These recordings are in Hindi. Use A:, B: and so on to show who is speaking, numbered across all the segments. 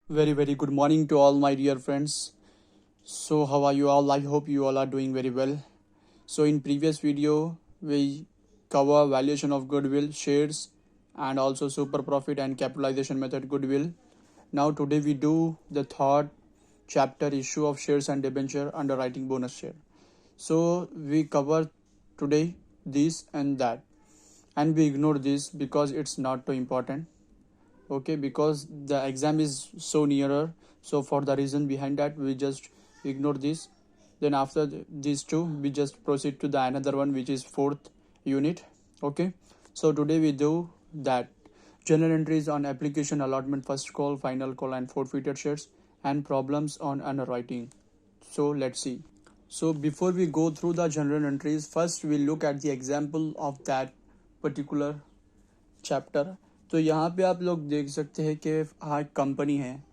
A: Very good morning to all my dear friends. So how are you all? I hope you all are doing very well. So in previous video we cover valuation of goodwill, shares, and also super profit and capitalization method goodwill. Now today we do the third chapter, issue of shares and debenture, underwriting bonus share. So we cover today this and that, and we ignore this because it's not too important. Okay, because the exam is so nearer, so for the reason behind that we just ignore this. Then after these two we just proceed to the another one, which is fourth unit. Okay, so today we do that: journal entries on application, allotment, first call, final call, and forfeited shares, and problems on underwriting. So let's see. So before we go through the journal entries, first we look at the example of that particular chapter. तो यहाँ पे आप लोग देख सकते हैं कि हाँ कंपनी है,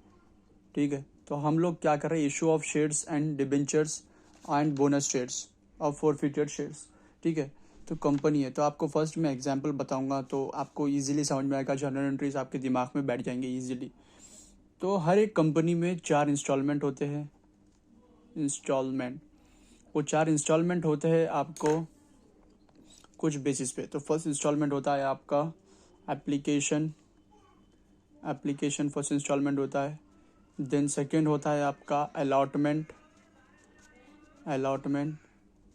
A: ठीक है. तो हम लोग क्या कर रहे हैं, issue of shares and debentures and bonus shares of forfeited shares, ठीक है. तो कंपनी है, तो आपको फर्स्ट मैं एग्जांपल बताऊंगा तो आपको इजीली समझ में आएगा, जर्नल एंट्रीज आपके दिमाग में बैठ जाएंगे इजीली. तो हर एक कंपनी में 4 इंस्टॉलमेंट होते हैं. इंस्टॉलमेंट, वो 4 इंस्टॉलमेंट होते हैं आपको कुछ बेसिस पे. तो फर्स्ट इंस्टॉलमेंट होता है आपका एप्लीकेशन फर्स्ट इंस्टॉलमेंट होता है. देन सेकंड होता है आपका अलॉटमेंट.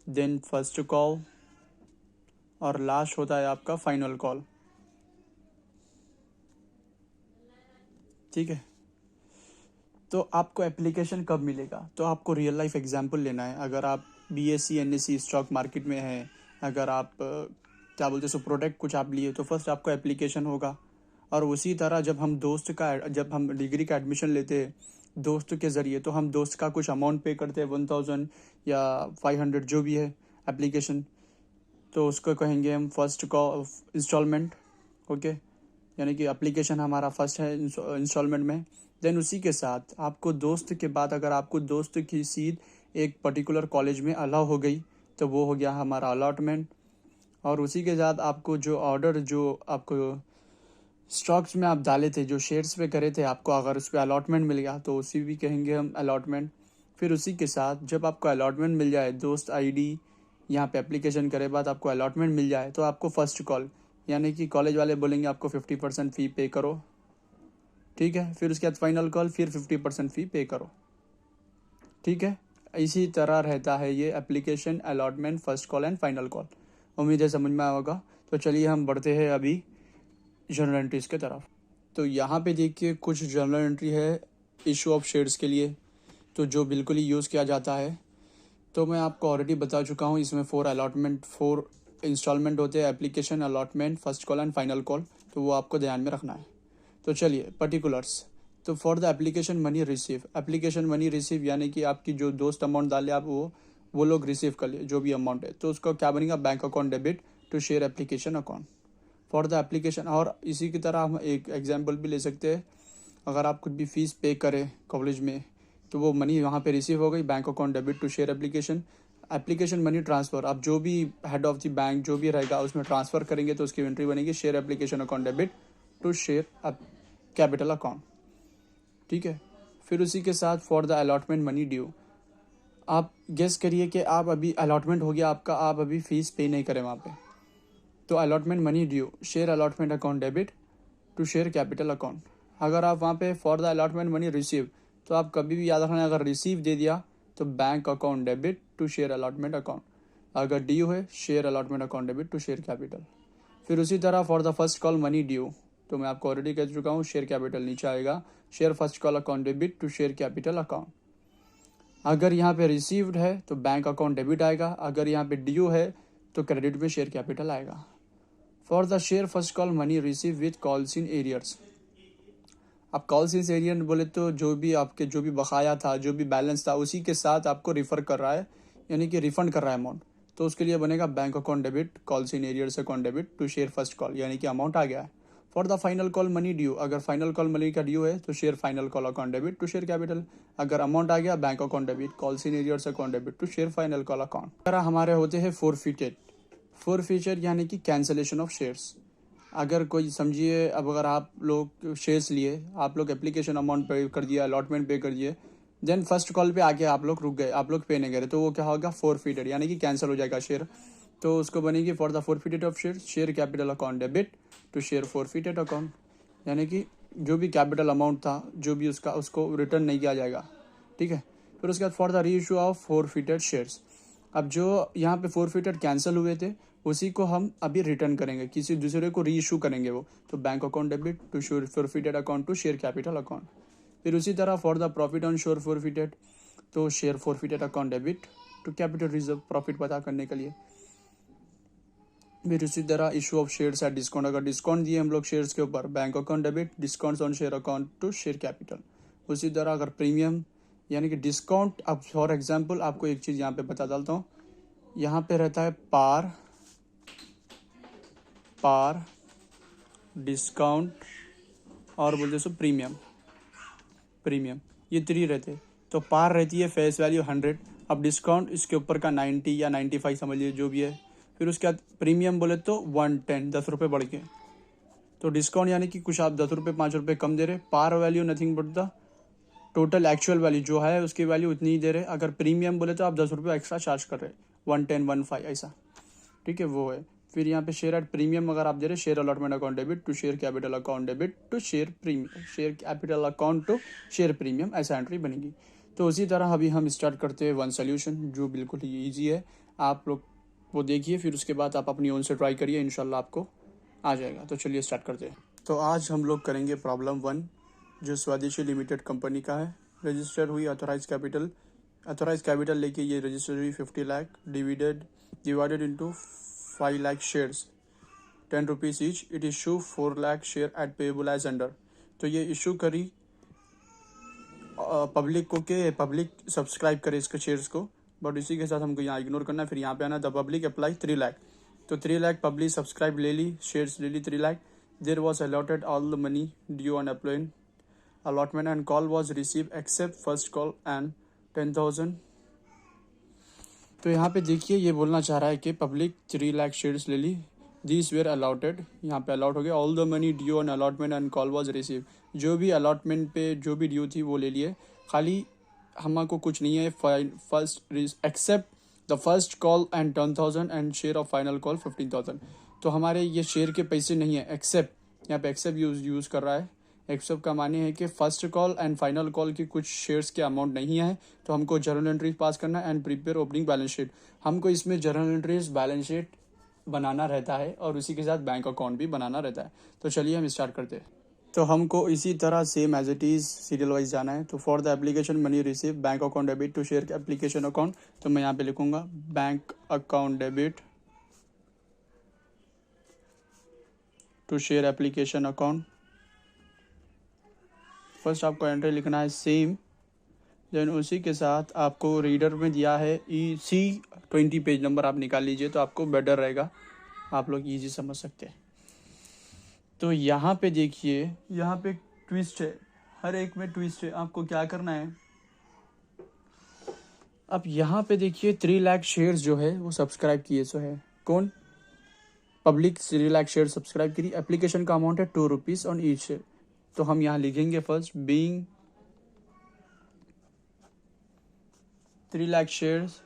A: देन फर्स्ट कॉल, और लास्ट होता है आपका फाइनल कॉल. ठीक है. तो आपको एप्लीकेशन कब मिलेगा, तो आपको रियल लाइफ एग्जांपल लेना है. अगर आप BSc NSc स्टॉक मार्केट में हैं, अगर आप क्या बोलते हैं प्रोडक्ट कुछ आप लिए, तो फर्स्ट आपको एप्लीकेशन होगा. और उसी तरह जब हम डिग्री का एडमिशन लेते हैं दोस्त के ज़रिए, तो हम दोस्त का कुछ अमाउंट पे करते हैं, 1000 या 500 जो भी है एप्लीकेशन, तो उसको कहेंगे हम फर्स्ट इंस्टॉलमेंट. ओके, यानी कि एप्लीकेशन हमारा फर्स्ट है इंस्टॉलमेंट में. देन उसी के साथ आपको दोस्त के बाद, अगर आपको दोस्त की सीट एक पर्टिकुलर कॉलेज में अलाउ हो गई, तो वो हो गया हमारा अलॉटमेंट. और उसी के साथ आपको जो ऑर्डर जो आपको स्टॉक्स में आप डाले थे, जो शेयर्स पे करे थे, आपको अगर उस पर अलॉटमेंट मिल गया तो उसी भी कहेंगे हम अलॉटमेंट. फिर उसी के साथ जब आपको अलॉटमेंट मिल जाए, दोस्त ID यहाँ पे एप्लीकेशन करे बाद आपको अलॉटमेंट मिल जाए, तो आपको फर्स्ट कॉल, यानी कि कॉलेज वाले बोलेंगे आपको 50% फ़ी पे करो, ठीक है. फिर उसके बाद फाइनल कॉल, फिर 50% फ़ी पे करो, ठीक है. इसी तरह रहता है ये application, allotment, first call and final call. उम्मीद है समझ में आया होगा. तो चलिए हम बढ़ते हैं अभी जर्नल एंट्रीज के तरफ. तो यहाँ पे देखिए कुछ जर्नल एंट्री है इशू ऑफ शेयर्स के लिए, तो जो बिल्कुल ही यूज़ किया जाता है. तो मैं आपको ऑलरेडी बता चुका हूँ, इसमें 4 इंस्टॉलमेंट होते हैं: application, allotment, first call and final call. तो वो आपको ध्यान में रखना है. तो चलिए पर्टिकुलर्स. तो for the application money receive, application money receive यानी कि आपकी जो दोस्त अमाउंट डाले आप वो लोग रिसीव कर लिए जो भी अमाउंट है, तो उसका क्या बनेगा, bank account debit to share application account for the application. और इसी की तरह हम एक एग्जांपल भी ले सकते हैं. अगर आप कुछ भी फीस पे करें कॉलेज में, तो वो मनी वहाँ पे रिसीव हो गई, bank account debit to share application money transfer. आप जो भी हेड ऑफ द बैंक जो भी रहेगा उसमें ट्रांसफ़र करेंगे, तो उसकी एंट्री बनेगी share application account debit to share capital account, ठीक है. फिर उसी के साथ for the allotment money due, आप गेस करिए कि आप अभी अलॉटमेंट हो गया आपका, आप अभी फीस पे नहीं करें वहाँ पे, तो allotment money due, share allotment account debit to share capital account. अगर आप वहाँ पे for the allotment money receive, तो आप कभी भी याद रखना, अगर रिसीव दे दिया तो bank account debit to share allotment account. अगर ड्यू है, share allotment account debit to share capital. फिर उसी तरह for the first call money due, तो मैं आपको ऑलरेडी कह चुका हूँ, शेयर कैपिटल नीचे आएगा, share first call account debit to share capital account. अगर यहाँ पे रिसीव्ड है तो बैंक अकाउंट डेबिट आएगा, अगर यहाँ पे ड्यू है तो क्रेडिट में शेयर कैपिटल आएगा. For the share first call money receive with calls in arrears. अब कॉल्स इन एरियर बोले तो जो भी बकाया था, जो भी बैलेंस था, उसी के साथ आपको रिफ़र कर रहा है, यानी कि रिफंड कर रहा है अमाउंट. तो उसके लिए बनेगा bank account debit calls in arrears account debit to share first call, यानी कि अमाउंट आ गया है. For the final call money due, अगर फाइनल कॉल मनी का ड्यू है तो share final call account debit to share capital. अगर अमाउंट आ गया, bank account debit calls in arrears account debit to share final call account. तरह हमारे होते हैं फोरफिटेड, यानी कि कैंसिलेशन ऑफ शेयर्स. अगर कोई समझिए, अब अगर आप लोग शेयर्स लिए, आप लोग एप्लीकेशन अमाउंट पे कर दिया, अलॉटमेंट पे कर दिए, देन फर्स्ट कॉल पे आके आप लोग रुक गए, आप लोग पे नहीं करे, तो वो क्या होगा, फोरफिटेड, यानी कि कैंसिल हो जाएगा शेयर। तो उसको बनेगी for the forfeited of share, share capital account debit to share forfeited account, यानी कि जो भी कैपिटल अमाउंट था, जो भी उसका, उसको रिटर्न नहीं किया जाएगा। ठीक है। फिर उसके बाद फॉर द री इशू ऑफ फोरफिटेड शेयर्स, अब जो यहाँ पे फोरफिटेड कैंसिल हुए थे उसी को हम अभी रिटर्न करेंगे, किसी दूसरे को री इशू करेंगे वो, तो bank account debit to share forfeited account to share capital account. फिर उसी तरह for the profit on share forfeited, तो share forfeited account debit to capital reserve, profit पता करने के लिए। फिर उसी तरह issue of shares at discount, अगर डिस्काउंट दिए हम लोग शेयर्स के ऊपर, bank account debit discount on share account to share capital. उसी तरह अगर प्रीमियम यानी कि डिस्काउंट, अब फॉर एग्जांपल आपको एक चीज़ यहाँ पे बता डालता हूँ, यहाँ पे रहता है पार, पार, डिस्काउंट और बोलते सो प्रीमियम, प्रीमियम, ये थ्री रहते। तो पार रहती है फेस वैल्यू 100, अब डिस्काउंट इसके ऊपर का 90 या 95 समझ लीजिए जो भी है। फिर उसके बाद प्रीमियम बोले तो 110, 10 रुपये बढ़ के। तो डिस्काउंट यानी कि कुछ आप 10 रुपये 5 रुपये कम दे रहे, par value nothing but the total actual value जो है उसकी वैल्यू उतनी ही दे रहे। अगर प्रीमियम बोले तो आप 10 रुपये एक्स्ट्रा चार्ज कर रहे, 110 15 ऐसा। ठीक है, वो है। फिर यहाँ पे शेयर एट प्रीमियम अगर आप दे रहे, share allotment account debit to share capital account debit to share premium, share capital account to share premium, ऐसा एंट्री बनेगी। तो उसी तरह अभी हम स्टार्ट करते हैं वन सोल्यूशन, जो बिल्कुल ही ईजी है। आप लोग वो देखिए, फिर उसके बाद आप अपनी ओन से ट्राई करिए, इंशाल्लाह आपको आ जाएगा। तो चलिए स्टार्ट करते हैं। तो आज हम लोग करेंगे प्रॉब्लम 1, जो स्वदेशी लिमिटेड कंपनी का है। रजिस्टर हुई अथोराइज कैपिटल लेके ये रजिस्टर हुई 50 lakh, divided into 5 lakh shares, 10 rupees each. It issue 4 lakh share at payable as under. तो ये इशू करी पब्लिक को, के पब्लिक सब्सक्राइब करे इसके शेयर्स को, बट इसी के साथ हमको यहाँ इग्नोर करना है। फिर यहाँ पे आना, द पब्लिक अप्लाई 3 लाख, तो 3 लाख पब्लिक सब्सक्राइब ले ली, शेयर्स ले ली 3 lakh. There was allotted all the money due on allotment and call was received except first call and 10,000। तो यहाँ पे देखिए ये बोलना चाह रहा है कि पब्लिक 3 लाख शेयर्स ले ली, दिस वेयर अलॉटेड, यहाँ पे अलॉट हो गया, all the money due on allotment and call was receive, जो भी अलॉटमेंट पे जो भी ड्यू थी वो ले लिए, खाली हमको कुछ नहीं है। First except the first call and 10,000 and share of final call 15,000। तो हमारे ये शेयर के पैसे नहीं है, एक्सेप्ट, यहाँ पे एक्सेप्ट यूज़ कर रहा है। एक्सेप्ट का माने है कि first call and final call की कुछ शेयर्स के अमाउंट नहीं है, तो हमको जर्नल एंट्री पास करना है and prepare opening balance sheet. हमको इसमें जर्नल एंट्रीज बैलेंस शीट बनाना रहता है और उसी के साथ बैंक अकाउंट भी बनाना रहता है। तो चलिए हम स्टार्ट करते हैं। तो हमको इसी तरह same as it is serial wise जाना है। तो for the application money receive, bank account debit to share application account, तो मैं यहाँ पे लिखूंगा bank account debit to share application account. First आपको एंट्री लिखना है सेम, देन उसी के साथ आपको रीडर में दिया है EC20 पेज नंबर, आप निकाल लीजिए तो आपको बेटर रहेगा, आप लोग इजी समझ सकते हैं। तो यहाँ पे देखिए, यहाँ पे ट्विस्ट है, हर एक में ट्विस्ट है। आपको क्या करना है, अब यहाँ पे देखिए 3 लाख शेयर्स जो है वो सब्सक्राइब किए सो है, कौन, पब्लिक 3 लाख शेयर सब्सक्राइब करी। एप्लीकेशन का अमाउंट है 2 रुपीज़ ऑन ईच शेयर। तो हम यहाँ लिखेंगे first being 3 lakh shares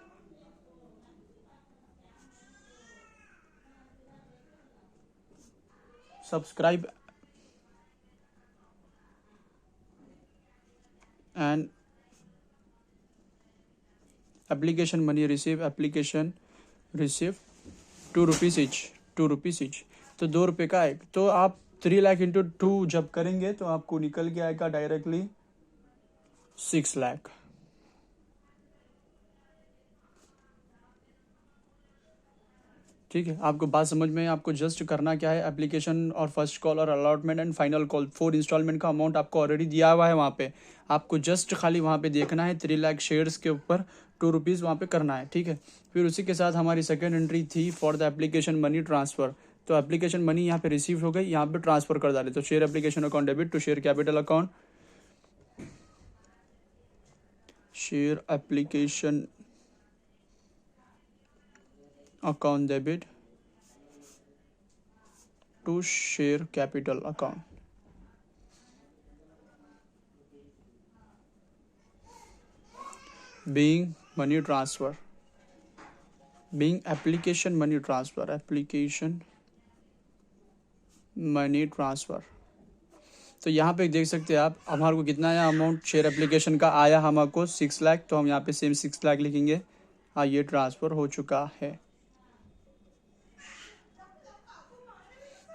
A: subscribe and application money receive, application receive 2 rupees each, 2 rupees each, तो 2 रुपये का एक। तो आप 3 लाख इंटू 2 जब करेंगे तो आपको निकल के आएगा डायरेक्टली 6 लाख। ठीक है, आपको बात समझ में, आपको जस्ट करना क्या है, एप्लीकेशन और फर्स्ट कॉल और allotment and final call 4 instalment का अमाउंट आपको ऑलरेडी दिया हुआ है वहाँ पे। आपको जस्ट खाली वहाँ पे देखना है 3 लाख शेयर्स के ऊपर 2 रुपीज़ वहाँ पे करना है। ठीक है, फिर उसी के साथ हमारी सेकेंड एंट्री थी for the application money transfer. तो एप्लीकेशन मनी यहाँ पे रिसीव हो गई, यहाँ पे ट्रांसफ़र कर डाले, तो share application account debit to share capital account, share application account debit to share capital account. Being money transfer, being application money transfer, application money transfer. तो यहाँ पे देख सकते हैं आप, हमारे को कितना आया अमाउंट शेयर एप्लीकेशन का आया हमारे को 6 लाख, तो हम यहाँ पे सेम 6 लाख लिखेंगे। हाँ, ये ट्रांसफ़र हो चुका है,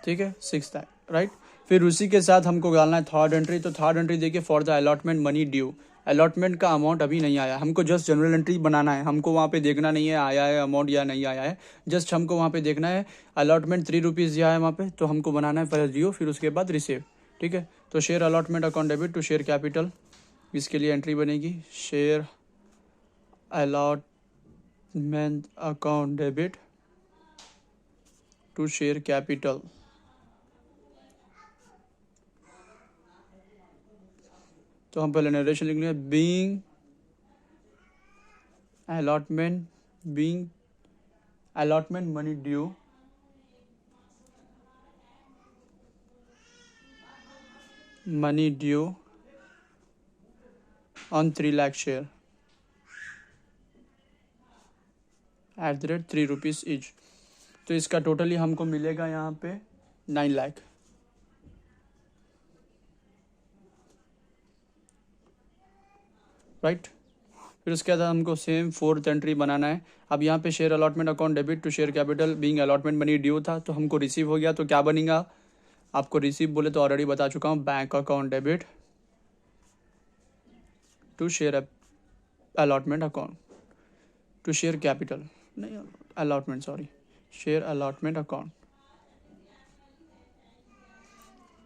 A: ठीक है, 6 लाख, राइट। फिर उसी के साथ हमको डालना है थर्ड एंट्री। तो थर्ड एंट्री देखिए, for the allotment money due. Allotment का अमाउंट अभी नहीं आया, हमको जस्ट जनरल एंट्री बनाना है, हमको वहाँ पे देखना नहीं है आया है अमाउंट या नहीं आया है, जस्ट हमको वहाँ पे देखना है अलॉटमेंट 3 रुपीज़ दिया है वहाँ पे, तो हमको बनाना है पहले ड्यू, फिर उसके बाद रिसीव, ठीक है। तो share allotment account debit to share capital, इसके लिए एंट्री बनेगी share allotment account debit to share capital. तो हम पहले नरेशन लिख लेंगे, being allotment money due on 3 lakh share at the rate 3 rupees each. तो इसका टोटली हमको मिलेगा यहाँ पे 9 लाख, राइट। फिर उसके बाद हमको सेम फोर्थ एंट्री बनाना है। अब यहाँ पे share allotment account debit to share capital being allotment money due था, तो हमको रिसीव हो गया, तो क्या बनेगा, आपको रिसीव बोले तो ऑलरेडी बता चुका हूँ, bank account debit to share allotment account to share capital, नहीं allotment, sorry, share allotment account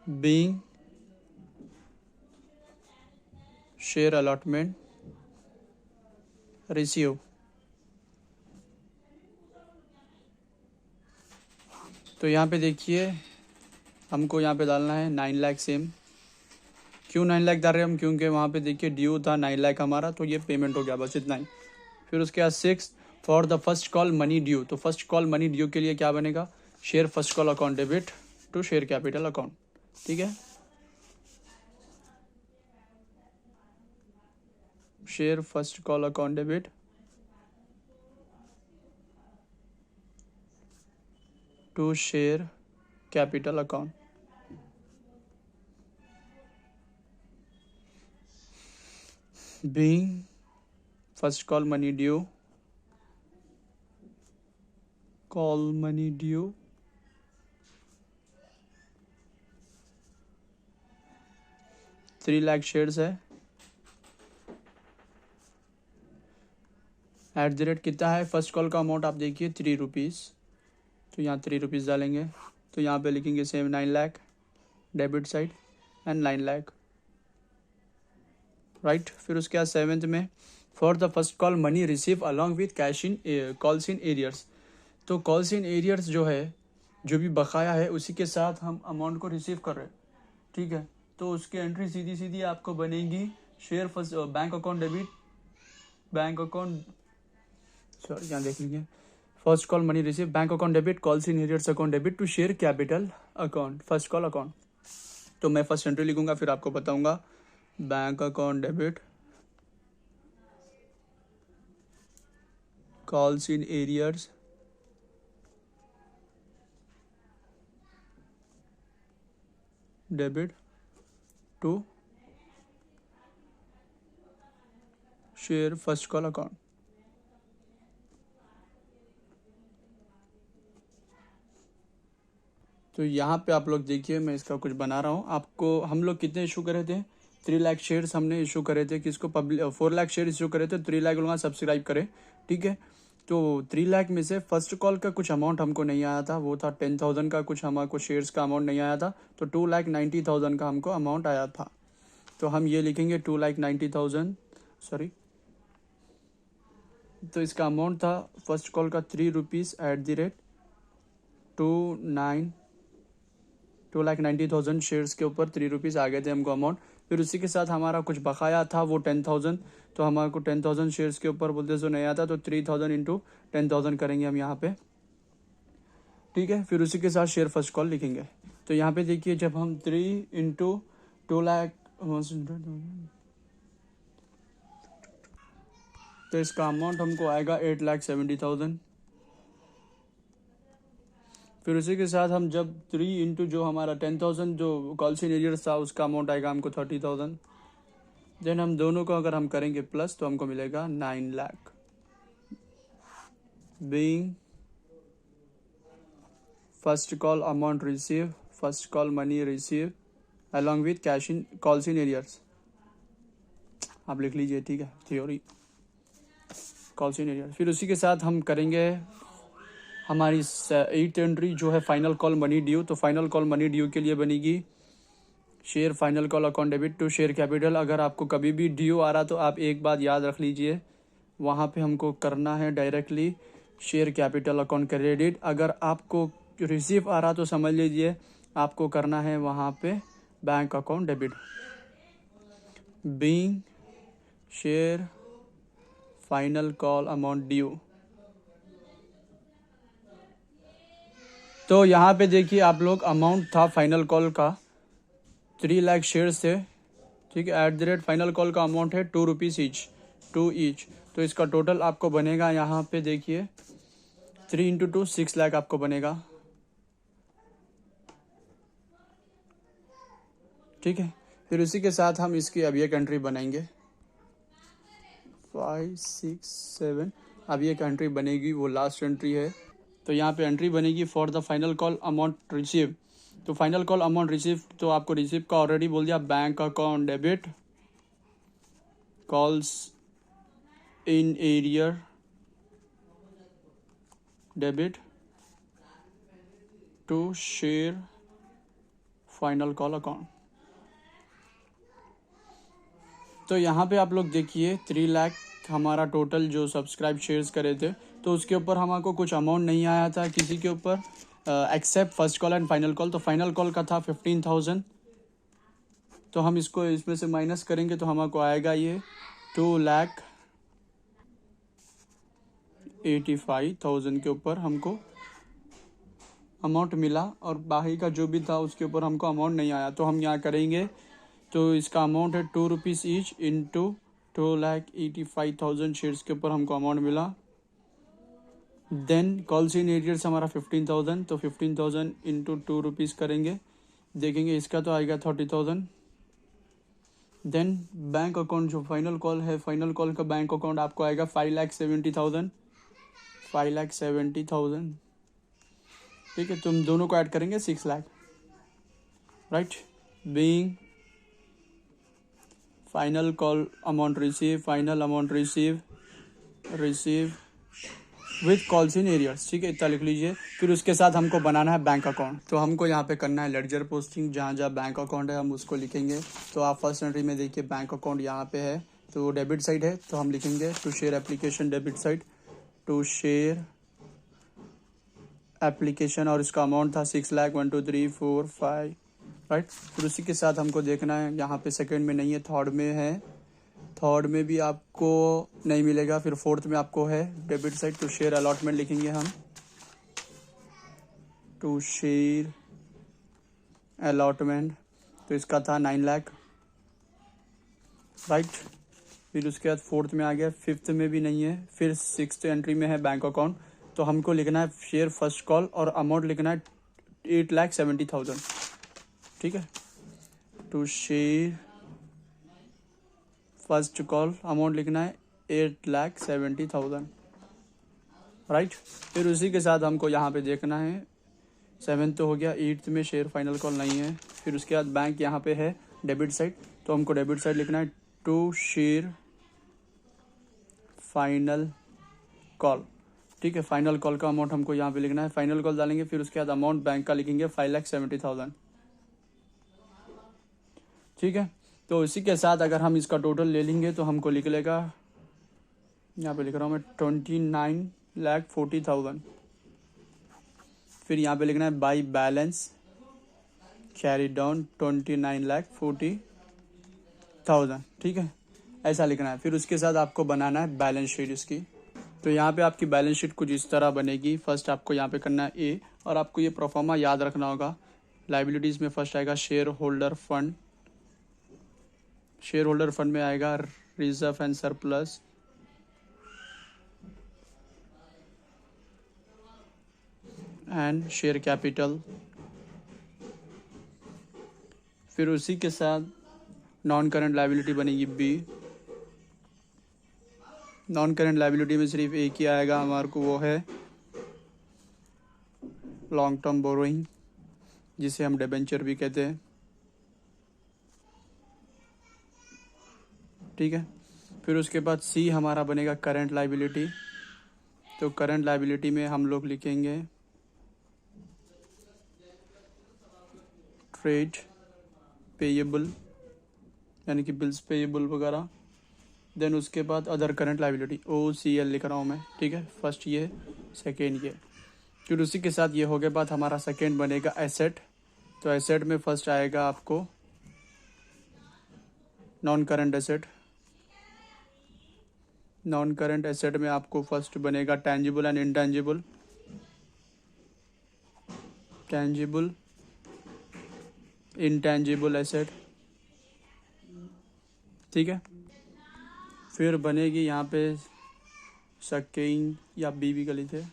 A: being share allotment receive. तो यहाँ पे देखिए, हमको यहाँ पे डालना है 9 लाख सेम। क्यों 9 लाख डाल रहे हैं हम, क्योंकि वहाँ पे देखिए ड्यू था 9 लाख हमारा, तो ये पेमेंट हो गया, बस इतना ही। फिर उसके बाद 6 for the first call money due. तो फर्स्ट कॉल मनी ड्यू के लिए क्या बनेगा, share first call account debit to share capital account, ठीक है। Share first call account debit to share capital account. Being first call money due 3 lakh shares है, एट द रेट कितना है, फर्स्ट कॉल का अमाउंट आप देखिए 3 रुपीज़, तो यहाँ 3 रुपीज़ डालेंगे, तो यहाँ पे लिखेंगे same 9 lakh debit side and 9 lakh, right. फिर उसके बाद 7th में for the first call money receive along with cash in calls in arrears. तो कॉल्स इन एरियर्स जो है, जो भी बकाया है उसी के साथ हम अमाउंट को रिसीव कर रहे हैं, ठीक है। तो उसकी एंट्री सीधी सीधी आपको बनेगी share first bank account debit, bank account, sorry यहाँ देख लीजिए, first call money receive bank account debit calls in arrears account debit to share capital account first call account. तो मैं फर्स्ट एंट्री लिखूंगा, फिर आपको बताऊंगा, bank account debit calls in arrears debit to share first call account. तो यहाँ पे आप लोग देखिए, मैं इसका कुछ बना रहा हूँ आपको। हम लोग कितने इशू करे थे, 3 लाख शेयर्स हमने इशू करे थे, किसको, पब्लिक 4 लाख शेयर इशू करे थे, 3 लाख लोग सब्सक्राइब करे, ठीक है। तो 3 लाख में से फर्स्ट कॉल का कुछ अमाउंट हमको नहीं आया था, वो था 10,000 का, कुछ हमारे शेयर्स का अमाउंट नहीं आया था, तो 2,90,000 का हमको अमाउंट आया था। तो हम ये लिखेंगे 2,90,000, सॉरी, तो इसका अमाउंट था फर्स्ट कॉल का 3 rupees eight the rate 2,90,000 shares के ऊपर 3 रुपीज़ आ गए थे हमको अमाउंट। फिर उसी के साथ हमारा कुछ बकाया था, वो 10,000, तो हमारे को 10,000 शेयर्स के ऊपर बोलते सो नहीं आता, तो 3,000 इंटू 10,000 करेंगे हम यहाँ पे। ठीक है। फिर उसी के साथ शेयर फर्स्ट कॉल लिखेंगे। तो यहाँ पे देखिए जब हम 3 इंटू 2 लाख, तो इसका अमाउंट हमको आएगा 8,70,000। फिर उसी के साथ हम जब 3 इंटू जो हमारा 10,000 जो कॉल सीनियर्स था उसका अमाउंट आएगा हमको 30,000। देन हम दोनों को अगर हम करेंगे प्लस तो हमको मिलेगा 9 lakh. Being first call amount receive, first call money receive along with cash in calls in arrears, आप लिख लीजिए, ठीक है, थ्योरी कॉल्स इन एरियर्स। फिर उसी के साथ हम करेंगे हमारी 8th एंट्री जो है फाइनल कॉल मनी ड्यू। तो फाइनल कॉल मनी ड्यू के लिए बनेगी share final call account debit to share capital. अगर आपको कभी भी ड्यू आ रहा तो आप एक बात याद रख लीजिए, वहाँ पे हमको करना है directly share capital account credit. अगर आपको रिसीव आ रहा तो समझ लीजिए आपको करना है वहाँ पे bank account debit. Being share final call amount due, तो यहाँ पे देखिए आप लोग अमाउंट था फाइनल कॉल का 3 लाख शेयर से, ठीक है। At the rate final call का अमाउंट है 2 रुपीज़ ईच, 2 ईच। तो इसका टोटल आपको बनेगा यहाँ पे देखिए 3 इंटू 2 6 लाख आपको बनेगा, ठीक है। फिर उसी के साथ हम इसकी अब एक एंट्री बनाएंगे 5 6 7, अब ये एंट्री बनेगी वो लास्ट एंट्री है। तो यहाँ पे एंट्री बनेगी for the final call amount receive. तो फाइनल कॉल अमाउंट रिसीव, तो आपको रिसीव का ऑलरेडी बोल दिया, bank account debit calls in arrear debit to share final call account. तो यहाँ पे आप लोग देखिए 3 लाख हमारा टोटल जो सब्सक्राइब शेयर्स करे थे, तो उसके ऊपर हमको कुछ अमाउंट नहीं आया था किसी के ऊपर accept first call and final call. तो फाइनल कॉल का था 15,000, तो हम इसको इसमें से माइनस करेंगे तो हमको आएगा ये 2,85,000 के ऊपर हमको अमाउंट मिला, और बाकी का जो भी था उसके ऊपर हमको अमाउंट नहीं आया। तो हम यहाँ करेंगे, तो इसका अमाउंट है 2 रुपीज़ ईच इंटू 2,85,000 शेयर्स के ऊपर हमको अमाउंट मिला। देन कॉल्स इन एरियर्स हमारा 15,000, तो 15,000 इंटू 2 रुपीज़ करेंगे, देखेंगे इसका तो आएगा 30,000। देन बैंक अकाउंट जो फाइनल कॉल है, फाइनल कॉल का बैंक अकाउंट आपको आएगा 5,70,000, 5,70,000, ठीक है। तुम दोनों को ऐड करेंगे 6 lakh, right. Being final call amount receive, final amount receive with calls in arrears, ठीक है, इतना लिख लीजिए। फिर उसके साथ हमको बनाना है बैंक अकाउंट। तो हमको यहाँ पे करना है लेडजर पोस्टिंग, जहाँ जहाँ बैंक अकाउंट है हम उसको लिखेंगे। तो आप फर्स्ट एंट्री में देखिए बैंक अकाउंट यहाँ पे है, तो डेबिट साइड है, तो हम लिखेंगे to share application debit side, to share application, और इसका अमाउंट था 6 लाख 1 2 3 4 5, राइट। फिर उसी के साथ हमको देखना है, यहाँ पे सेकंड में नहीं है, थर्ड में है, थर्ड में भी आपको नहीं मिलेगा, फिर फोर्थ में आपको है debit side, to share allotment लिखेंगे हम, टू शेयर अलॉटमेंट, तो इसका था 9 लाख, राइट। फिर उसके बाद फोर्थ में आ गया, फिफ्थ में भी नहीं है, फिर सिक्स्थ एंट्री में है बैंक अकाउंट। तो हमको लिखना है शेयर फर्स्ट कॉल और अमाउंट लिखना है 8,70,000, ठीक है। To share first call amount लिखना है 8,70,000, राइट। फिर उसी के साथ हमको यहाँ पे देखना है, 7th तो हो गया, 8th में शेयर फाइनल कॉल नहीं है। फिर उसके बाद बैंक यहाँ पे है डेबिट साइड, तो हमको डेबिट साइड लिखना है टू शेयर फाइनल कॉल, ठीक है। फाइनल कॉल का अमाउंट हमको यहाँ पे लिखना है, फाइनल कॉल डालेंगे, फिर उसके बाद अमाउंट बैंक का लिखेंगे 5,70,000, ठीक है। तो इसी के साथ अगर हम इसका टोटल ले लेंगे तो हमको लिख लेगा, यहाँ पे लिख रहा हूँ मैं 29,40,000। फिर यहाँ पे लिखना है बाई बैलेंस कैरी डाउन 29,40,000, ठीक है, ऐसा लिखना है। फिर उसके साथ आपको बनाना है बैलेंस शीट इसकी। तो यहाँ पे आपकी बैलेंस शीट कुछ इस तरह बनेगी। फर्स्ट आपको यहाँ पे करना है ए, और आपको ये प्रोफार्मा याद रखना होगा। लाइबिलिटीज़ में फर्स्ट आएगा share holder fund, share holder fund में आएगा reserve and surplus, and share capital. फिर उसी के साथ नॉन करंट लाइबिलिटी बनेगी बी। नॉन करंट लाइबिलिटी में सिर्फ एक ही आएगा हमारे को, वो है लॉन्ग टर्म बोरोइंग, जिसे हम डिबेंचर भी कहते हैं। ठीक है, फिर उसके बाद सी हमारा बनेगा करंट लाइबिलिटी। तो करंट लाइबिलिटी में हम लोग लिखेंगे ट्रेड पेएबल, यानी कि बिल्स पेएबल वगैरह। देन उसके बाद अदर करंट लाइबिलिटी, OCL लिख रहा हूँ मैं। ठीक है, फर्स्ट ये, सेकेंड ये। फिर उसी के साथ ये हो गया बाद हमारा सेकेंड बनेगा एसेट। तो एसेट में फर्स्ट आएगा आपको non current asset. Non current asset में आपको फर्स्ट बनेगा tangible and intangible. Tangible intangible asset. ठीक है, फिर बनेगी यहाँ पे सेकेंड या बी भी गली थे,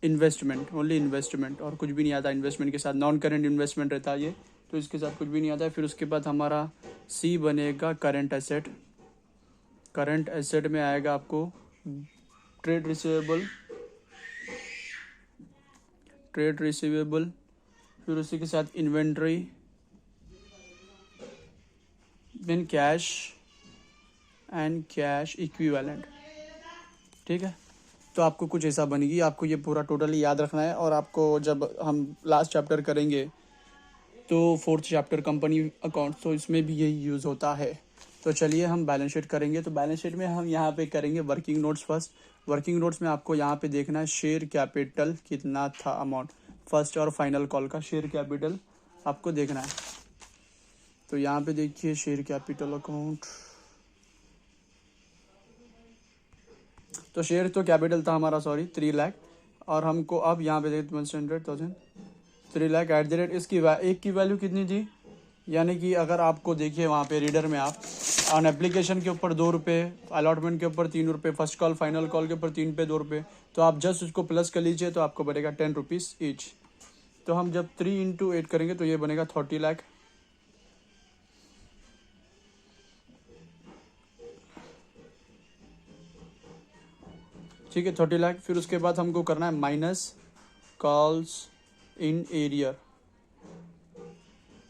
A: इन्वेस्टमेंट, ओनली इन्वेस्टमेंट, और कुछ भी नहीं आता इन्वेस्टमेंट के साथ। नॉन करंट इन्वेस्टमेंट रहता है ये, तो इसके साथ कुछ भी नहीं आता है। फिर उसके बाद हमारा सी बनेगा करंट एसेट। करंट एसेट में आएगा आपको ट्रेड रिसीवेबल, ट्रेड रिसीवेबल। फिर उसी के साथ inventory, then cash and cash equivalent. ठीक है, तो आपको कुछ ऐसा बनेगी। आपको ये पूरा टोटली याद रखना है, और आपको जब हम लास्ट चैप्टर करेंगे तो फोर्थ चैप्टर कंपनी अकाउंट, तो इसमें भी यही यूज़ होता है। तो चलिए हम बैलेंस शीट करेंगे। तो बैलेंस शीट में हम यहाँ पे करेंगे working notes first. Working notes में आपको यहाँ पे देखना है शेयर कैपिटल कितना था, अमाउंट फर्स्ट और फाइनल कॉल का शेयर कैपिटल आपको देखना है। तो यहाँ पे देखिए शेयर कैपिटल अकाउंट, तो शेयर तो कैपिटल था हमारा, सॉरी 3 लाख, और हमको अब यहाँ पे देखते 100,000 3 लाख एट द रेट इसकी एक की वैल्यू कितनी थी, यानी कि अगर आपको देखिए वहाँ पे रीडर में आप ऑन एप्लीकेशन के ऊपर 2 रुपये, अलॉटमेंट के ऊपर 3 रुपये, फर्स्ट कॉल फाइनल कॉल के ऊपर 3 पे 2 रुपये, तो आप जस्ट उसको प्लस कर लीजिए तो आपको बनेगा 10 रुपीज़ ईच। तो हम जब 3 × 8 करेंगे तो ये बनेगा 30 लाख। ठीक है, 30 लाख। फिर उसके बाद हमको करना है माइनस कॉल्स इन एरियर,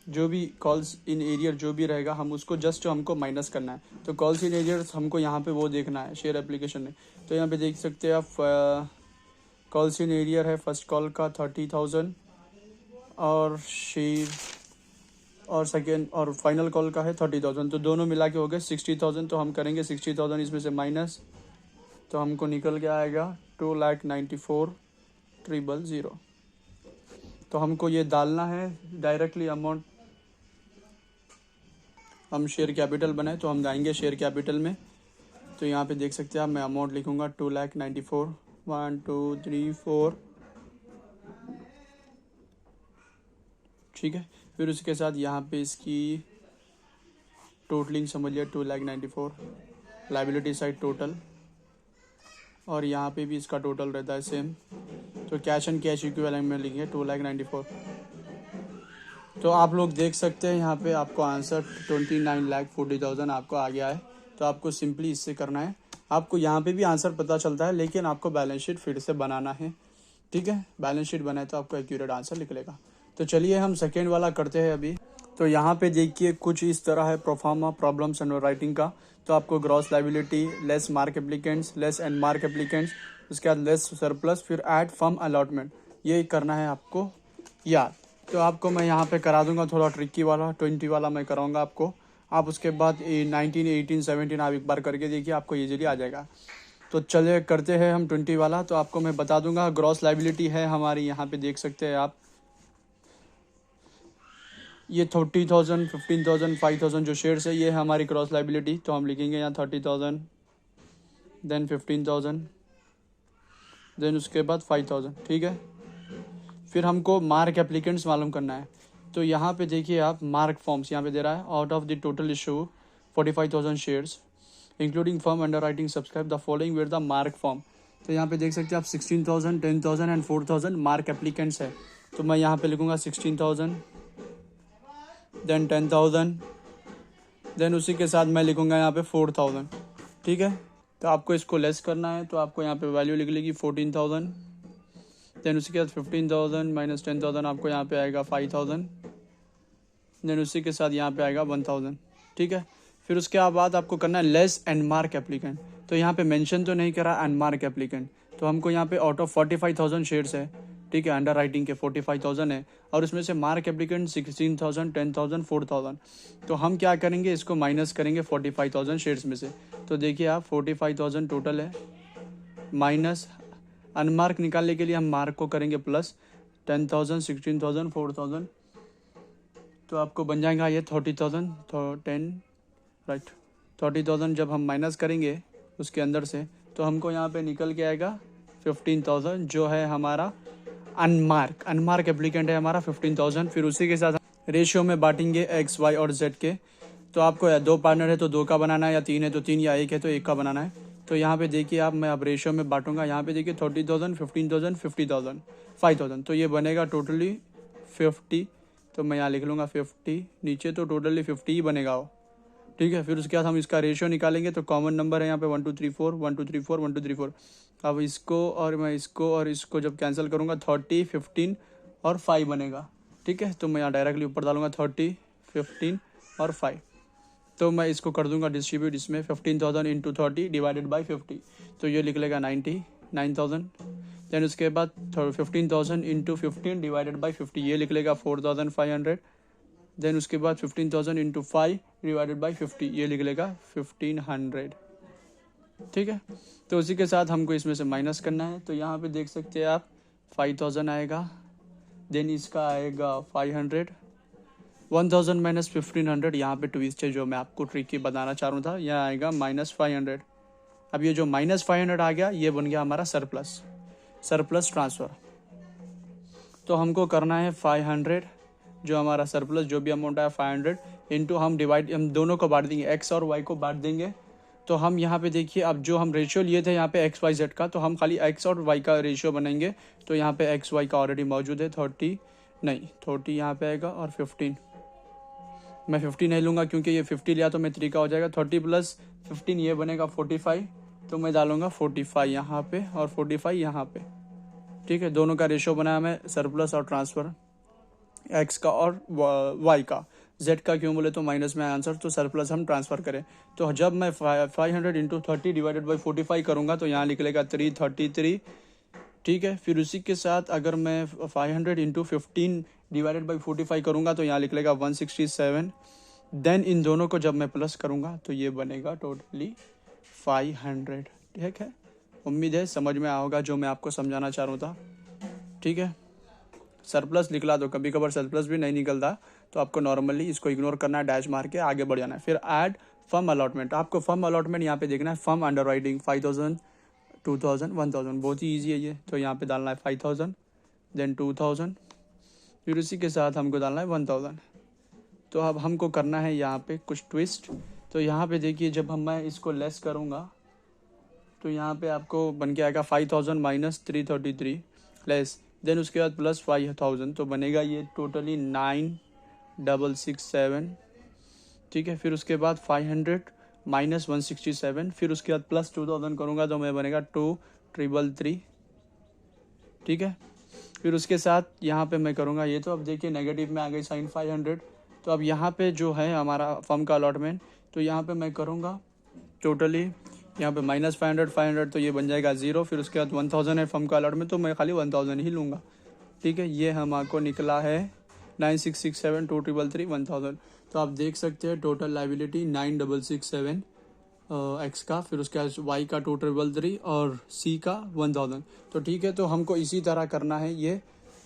A: जो भी कॉल्स इन एरियर जो भी रहेगा हम उसको जस्ट हमको माइनस करना है। तो कॉल्स इन एरियर हमको यहाँ पे वो देखना है शेयर एप्लीकेशन में। तो यहाँ पे देख सकते हैं आप, कॉल्स इन एरियर है फर्स्ट कॉल का 30,000, और शेयर और सेकेंड और फाइनल कॉल का है 30,000, तो दोनों मिला के हो गए 60,000। तो हम करेंगे 60,000 इसमें से माइनस, तो हमको निकल के आएगा 2,94,000। तो हमको ये डालना है डायरेक्टली अमाउंट। हम शेयर कैपिटल बनाए तो हम जाएंगे शेयर कैपिटल में। तो यहाँ पे देख सकते हैं आप, मैं अमाउंट लिखूंगा 2,94,000, 1 2 3 4। ठीक है, फिर उसके साथ यहाँ पे इसकी टोटलिंग समझिए 2,94,000 लाइबिलिटी साइड टोटल, और यहाँ पे भी इसका टोटल रहता है सेम। तो कैश एंड कैश इक्विवेलेंट में लिखेंगे 2,94,000। तो आप लोग देख सकते हैं यहाँ पे आपको आंसर 29,40,000 आपको आ गया है। तो आपको सिंपली इससे करना है। आपको यहाँ पे भी आंसर पता चलता है, लेकिन आपको बैलेंस शीट फिर से बनाना है। ठीक है, बैलेंस शीट बनाए तो आपको एक्यूरेट आंसर निकलेगा। तो चलिए हम सेकेंड वाला करते हैं अभी। तो यहाँ पे देखिए कुछ इस तरह है प्रोफार्मा प्रॉब्लम्स एंड राइटिंग का। तो आपको gross liability, less mark applicants, less and mark applicants, उसके बाद लेस सरप्लस, फिर ऐड फर्म अलॉटमेंट, ये करना है आपको याद। तो आपको मैं यहाँ पे करा दूंगा थोड़ा ट्रिकी वाला, 20 वाला मैं कराऊंगा आपको। आप उसके बाद 19, 18, 17 आप एक बार करके देखिए, आपको ईजिली आ जाएगा। तो चलिए करते हैं हम 20 वाला। तो आपको मैं बता दूंगा ग्रॉस लाइबिलिटी है हमारी, यहाँ पे देख सकते हैं आप, ये 30,000, 15,000, 5,000 जो शेयर्स है ये है हमारी क्रॉस लाइबिलिटी। तो हम लिखेंगे यहाँ 30,000, देन 15,000, देन उसके बाद 5,000। ठीक है, फिर हमको मार्क एप्लीकेंट्स मालूम करना है। तो यहाँ पे देखिए आप मार्क फॉर्म्स यहाँ पे दे रहा है, out of the total issue 45,000 shares including firm underwriting subscribe the following where the mark form. तो यहाँ पे देख सकते हैं आप 16,000, 10,000 एंड 4,000 मार्क एप्लीकेंट्स है। तो मैं यहाँ पे लिखूँगा 16,000 देन 10,000 देन उसी के साथ मैं लिखूँगा यहाँ पे 4,000। ठीक है, तो आपको इसको लेस करना है तो आपको यहाँ पे वैल्यू लिख लेगी 14,000 देन उसी के बाद 15,000 माइनस 10,000 आपको यहाँ पे आएगा 5,000 देन उसी के साथ यहाँ पे आएगा 1,000। ठीक है, फिर उसके बाद आपको करना है लेस एंड मार्क एप्लीकेंट। तो यहाँ पे मेंशन तो नहीं करा एंड मार्क एप्लीकेंट, तो हमको यहाँ पे आउट ऑफ 45,000 शेयर्स है। ठीक है, अंडर राइटिंग के 45,000 है और उसमें से मार्क एप्लीकेंट 16,000, 10,000, 4,000। तो हम क्या करेंगे, इसको माइनस करेंगे 45,000 शेयर्स में से। तो देखिए आप 45,000 टोटल है, माइनस अनमार्क निकालने के लिए हम मार्क को करेंगे प्लस 10,000, 16,000, 4,000। तो आपको बन जाएगा ये 30,000, तो 10 राइट 30,000 जब हम माइनस करेंगे उसके अंदर से तो हमको यहाँ पे निकल के आएगा 15,000 जो है हमारा अनमार्क एप्लीकेंट है हमारा 15,000। फिर उसी के साथ रेशियो में बांटेंगे एक्स वाई और जेड के। तो आपको या 2 पार्टनर है तो 2 का बनाना है, या 3 है तो 3, या 1 है तो 1 का बनाना है। तो यहाँ पे देखिए आप, मैं अब रेशियो में बांटूंगा। यहाँ पे देखिए 30,000, 15,000, 50,000, 5,000, तो ये बनेगा टोटली 50। तो मैं यहाँ लिख लूँगा 50 नीचे, तो टोटली 50 ही बनेगा वो। ठीक है, फिर उसके बाद हम इसका रेशियो निकालेंगे। तो कॉमन नंबर है यहाँ पे 1 2 3 4, 1 2 3 4, 1 2 3 4। अब इसको और मैं इसको और इसको जब कैंसिल करूँगा 30, 15 और 5 बनेगा। ठीक है, तो मैं यहाँ डायरेक्टली ऊपर डालूंगा 30, 15 और 5। तो मैं इसको कर दूंगा डिस्ट्रीब्यूट इसमें 15,000 इंटू 30 डिवाइडेड बाई 50। तो ये लिख लेगा 99,000। देन उसके बाद 15,000 इंटू 15 डिवाइडेड बाई 50, ये लिख लेगा 4,500। देन उसके बाद 15,000 इंटू 5 डिवाइडेड बाई 50, ये लिख लेगा 1,500। ठीक है, तो उसी के साथ हमको इसमें से माइनस करना है। तो यहाँ पे देख सकते हैं आप 5,000 आएगा, देन इसका आएगा 500, 1,000 माइनस 1,500। यहाँ पे ट्विस्ट है जो मैं आपको ट्रिकी बताना चाह रहा था, यहाँ आएगा -500। अब ये जो -500 आ गया ये बन गया हमारा सरप्लस ट्रांसफ़र। तो हमको करना है 500 जो हमारा सरप्लस जो भी अमाउंट आया 500 इंटू हम दोनों को बांट देंगे, एक्स और वाई को बांट देंगे। तो हम यहाँ पे देखिए अब जो हम रेशियो लिए थे यहाँ पे एक्स वाई जेड का, तो हम खाली एक्स और वाई का रेशियो बनाएंगे। तो यहाँ पे एक्स वाई का ऑलरेडी मौजूद है, 30 यहाँ पे आएगा और 15। मैं 50 नहीं लूँगा क्योंकि ये 50 लिया तो मैं 3 का हो जाएगा। 30 प्लस 15 ये बनेगा 45। तो मैं डालूंगा 45 यहाँ पे और 45 यहाँ पे। ठीक है, दोनों का रेशियो बनाया मैं सरप्लस और ट्रांसफ़र, एक्स का और वाई का। जेड का क्यों बोले तो माइनस में आंसर, तो सरप्लस हम ट्रांसफ़र करें। तो जब मैं 500 इंटू 30 डिवाइडेड बाई 45 करूँगा तो यहाँ निकलेगा 333। ठीक है, फिर उसी के साथ अगर मैं 500 इंटू 15 डिवाइडेड बाई 45 करूँगा तो यहाँ निकलेगा 167। देन इन दोनों को जब मैं प्लस करूँगा तो ये बनेगा टोटली 500। ठीक है, उम्मीद है समझ में आएगा जो मैं आपको समझाना चाह रहा था। ठीक है, सरप्लस निकला तो कभी कभार सरप्लस भी नहीं निकलता, तो आपको नॉर्मली इसको इग्नोर करना है, डैश मार के आगे बढ़ जाना है। फिर ऐड फर्म अलॉटमेंट, आपको फर्म अलॉटमेंट यहाँ पे देखना है। फर्म अंडर राइटिंग 5,000, 2,000, 1,000, बहुत ही ईजी है ये। तो यहाँ पे डालना है 5,000 देन 2,000, फिर उसी के साथ हमको डालना है 1,000। तो अब हमको करना है यहाँ पे कुछ ट्विस्ट। तो यहाँ पे देखिए जब मैं इसको लेस करूँगा तो यहाँ पे आपको बन के आएगा 5,000 माइनस 333 लेस, देन उसके बाद प्लस 5,000, तो बनेगा ये टोटली 9,667। ठीक है, फिर उसके बाद 500 माइनस 167, फिर उसके बाद प्लस 2,000 करूँगा तो मैं बनेगा 2,333। ठीक है, फिर उसके साथ यहाँ पे मैं करूँगा ये, तो अब देखिए नेगेटिव में आ गई साइन 500। तो अब यहाँ पे जो है हमारा फर्म का अलॉटमेंट, तो यहाँ पे मैं करूँगा टोटली यहाँ पे -500 तो ये बन जाएगा 0। फिर उसके बाद 1,000 है फर्म का अलॉटमेंट, तो मैं खाली 1,000 ही लूँगा। ठीक है, ये हमको निकला है 9,667, 2,333, 1,000। तो आप देख सकते हैं टोटल लाइबिलिटी 9,667 एक्स का, फिर उसके बाद वाई का 2,333 और सी का 1,000। तो ठीक है, तो हमको इसी तरह करना है ये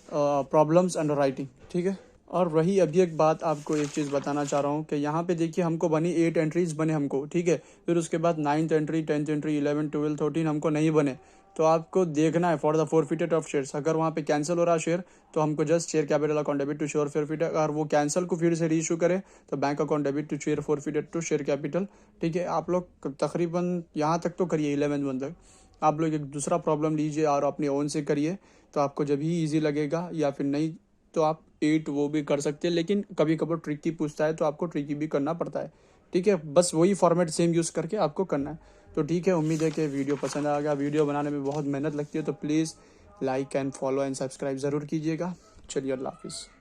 A: प्रॉब्लम्स अंडर राइटिंग। ठीक है, और वही अभी एक बात आपको एक चीज़ बताना चाह रहा हूँ कि यहाँ पे देखिए हमको बनी 8 एंट्रीज बने हमको, ठीक है। फिर उसके बाद 9th एंट्री, 10th एंट्री, 11, 12, 13 हमको नहीं बने। तो आपको देखना है for the forfeited of shares, अगर वहाँ पे कैंसिल हो रहा शेयर तो हमको just share capital account debit to share forfeited, अगर वो कैंसिल को फिर से रीइशू करे तो bank account debit to share forfeited to share capital, ठीक है। आप लोग तकरीबन यहाँ तक तो करिए 11 मंथ तक। आप लोग एक दूसरा प्रॉब्लम लीजिए और अपने ओन से करिए, तो आपको जब ही ईजी लगेगा, या फिर नहीं तो आप 8 वो भी कर सकते हैं। लेकिन कभी कभी ट्रिकी पूछता है तो आपको ट्रिकी भी करना पड़ता है, ठीक है। बस वही फॉर्मेट सेम यूज़ करके आपको करना है। तो ठीक है, उम्मीद है कि वीडियो पसंद आ गया। वीडियो बनाने में बहुत मेहनत लगती है, तो please like and follow and subscribe ज़रूर कीजिएगा। चलिए, अल्लाह हाफिज़।